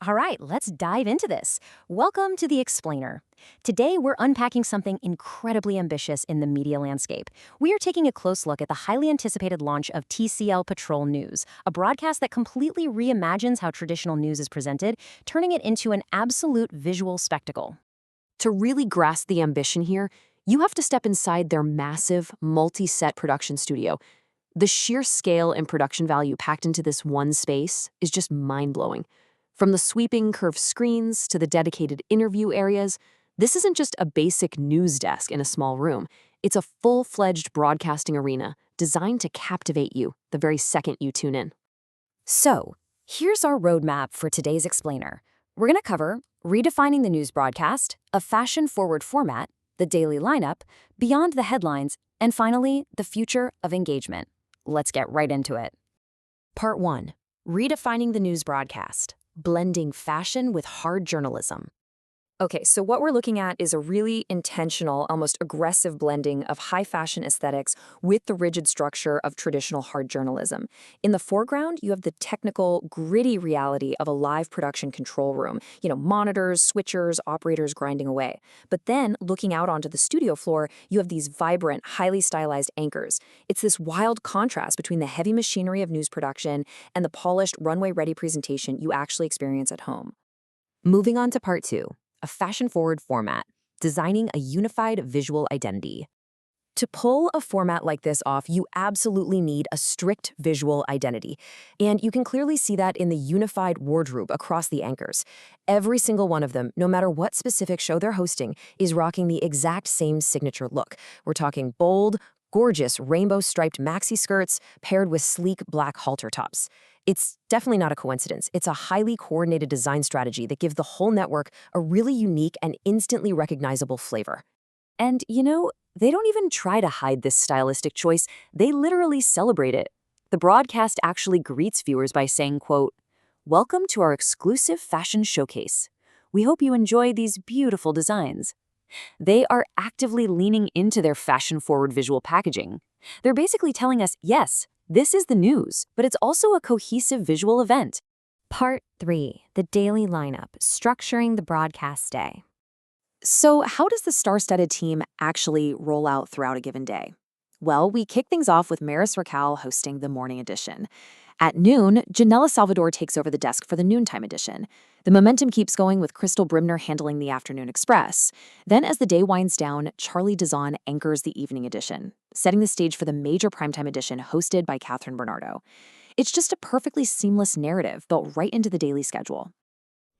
All right, let's dive into this. Welcome to The Explainer. Today, we're unpacking something incredibly ambitious in the media landscape. We are taking a close look at the highly anticipated launch of TCL Patrol News, a broadcast that completely reimagines how traditional news is presented, turning it into an absolute visual spectacle. To really grasp the ambition here, you have to step inside their massive, multi-set production studio. The sheer scale and production value packed into this one space is just mind-blowing. From the sweeping curved screens to the dedicated interview areas, this isn't just a basic news desk in a small room. It's a full-fledged broadcasting arena designed to captivate you the very second you tune in. So, here's our roadmap for today's Explainer. We're going to cover redefining the news broadcast, a fashion-forward format, the daily lineup, beyond the headlines, and finally, the future of engagement. Let's get right into it. Part 1. Redefining the news broadcast. Blending fashion with hard journalism. Okay, so what we're looking at is a really intentional, almost aggressive blending of high fashion aesthetics with the rigid structure of traditional hard journalism. In the foreground, you have the technical, gritty reality of a live production control room. Monitors, switchers, operators grinding away. But then, looking out onto the studio floor, you have these vibrant, highly stylized anchors. It's this wild contrast between the heavy machinery of news production and the polished, runway-ready presentation you actually experience at home. Moving on to Part 2. A fashion-forward format, designing a unified visual identity. To pull a format like this off, you absolutely need a strict visual identity. And you can clearly see that in the unified wardrobe across the anchors. Every single one of them, no matter what specific show they're hosting, is rocking the exact same signature look. We're talking bold, gorgeous rainbow-striped maxi skirts paired with sleek black halter tops. It's definitely not a coincidence. It's a highly coordinated design strategy that gives the whole network a really unique and instantly recognizable flavor. And, they don't even try to hide this stylistic choice. They literally celebrate it. The broadcast actually greets viewers by saying, quote, "Welcome to our exclusive fashion showcase. We hope you enjoy these beautiful designs." They are actively leaning into their fashion-forward visual packaging. They're basically telling us, yes, this is the news, but it's also a cohesive visual event. Part 3. The daily lineup, structuring the broadcast day. So how does the star-studded team actually roll out throughout a given day? Well, we kick things off with Maris Raquel hosting the morning edition. At noon, Janella Salvador takes over the desk for the noontime edition. The momentum keeps going with Crystal Brimner handling the afternoon express. Then as the day winds down, Charlie Dazan anchors the evening edition, setting the stage for the major primetime edition hosted by Catherine Bernardo. It's just a perfectly seamless narrative built right into the daily schedule.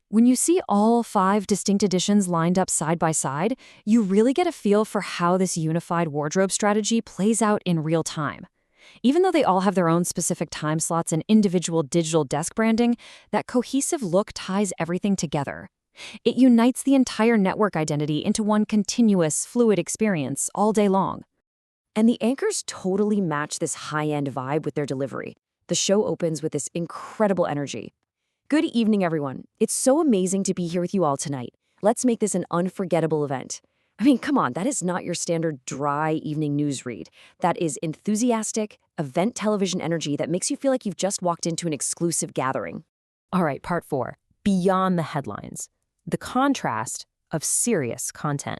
When you see all 5 distinct editions lined up side by side, you really get a feel for how this unified wardrobe strategy plays out in real time. Even though they all have their own specific time slots and individual digital desk branding, that cohesive look ties everything together. It unites the entire network identity into one continuous, fluid experience all day long. And the anchors totally match this high-end vibe with their delivery. The show opens with this incredible energy. Good evening, everyone. It's so amazing to be here with you all tonight. Let's make this an unforgettable event. I mean, come on, that is not your standard dry evening news read. That is enthusiastic, event television energy that makes you feel like you've just walked into an exclusive gathering. All right, Part 4. Beyond the headlines. The contrast of serious content.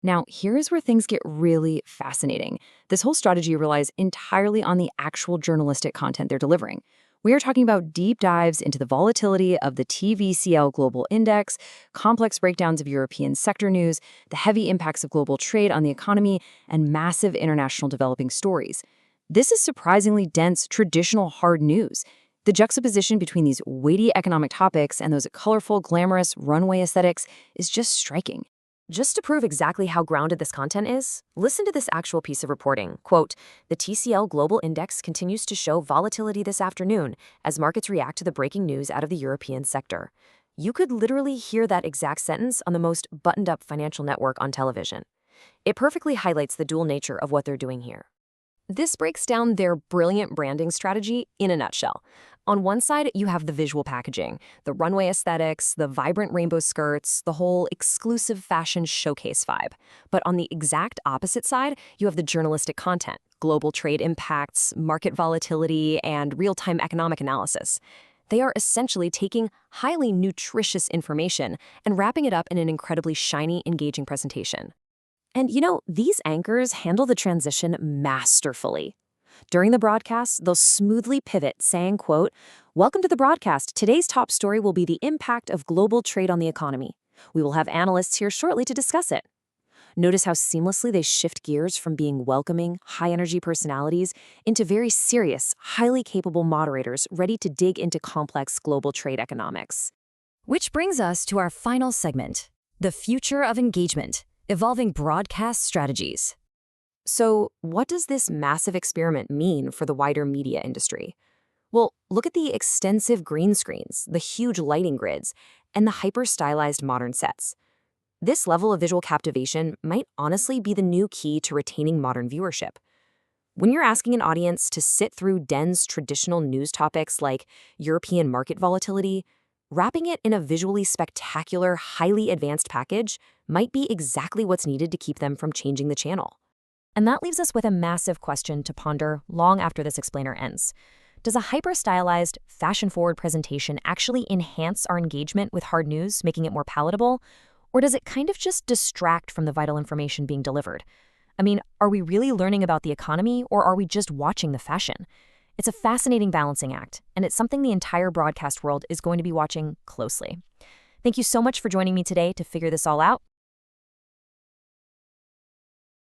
Now, here's where things get really fascinating. This whole strategy relies entirely on the actual journalistic content they're delivering. We are talking about deep dives into the volatility of the TVCL Global Index, complex breakdowns of European sector news, the heavy impacts of global trade on the economy, and massive international developing stories. This is surprisingly dense, traditional hard news. The juxtaposition between these weighty economic topics and those colorful, glamorous runway aesthetics is just striking. Just to prove exactly how grounded this content is, listen to this actual piece of reporting. Quote, "The TCL Global Index continues to show volatility this afternoon as markets react to the breaking news out of the European sector." You could literally hear that exact sentence on the most buttoned-up financial network on television. It perfectly highlights the dual nature of what they're doing here. This breaks down their brilliant branding strategy in a nutshell. On one side, you have the visual packaging, the runway aesthetics, the vibrant rainbow skirts, the whole exclusive fashion showcase vibe. But on the exact opposite side, you have the journalistic content, global trade impacts, market volatility, and real-time economic analysis. They are essentially taking highly nutritious information and wrapping it up in an incredibly shiny, engaging presentation. And these anchors handle the transition masterfully. During the broadcast, they'll smoothly pivot, saying, quote, "Welcome to the broadcast. Today's top story will be the impact of global trade on the economy. We will have analysts here shortly to discuss it." Notice how seamlessly they shift gears from being welcoming, high-energy personalities into very serious, highly capable moderators ready to dig into complex global trade economics. Which brings us to our final segment, the future of engagement, evolving broadcast strategies. So, what does this massive experiment mean for the wider media industry? Well, look at the extensive green screens, the huge lighting grids, and the hyper-stylized modern sets. This level of visual captivation might honestly be the new key to retaining modern viewership. When you're asking an audience to sit through dense traditional news topics like European market volatility, wrapping it in a visually spectacular, highly advanced package might be exactly what's needed to keep them from changing the channel. And that leaves us with a massive question to ponder long after this explainer ends. Does a hyper-stylized, fashion-forward presentation actually enhance our engagement with hard news, making it more palatable? Or does it kind of just distract from the vital information being delivered? I mean, are we really learning about the economy, or are we just watching the fashion? It's a fascinating balancing act, and it's something the entire broadcast world is going to be watching closely. Thank you so much for joining me today to figure this all out.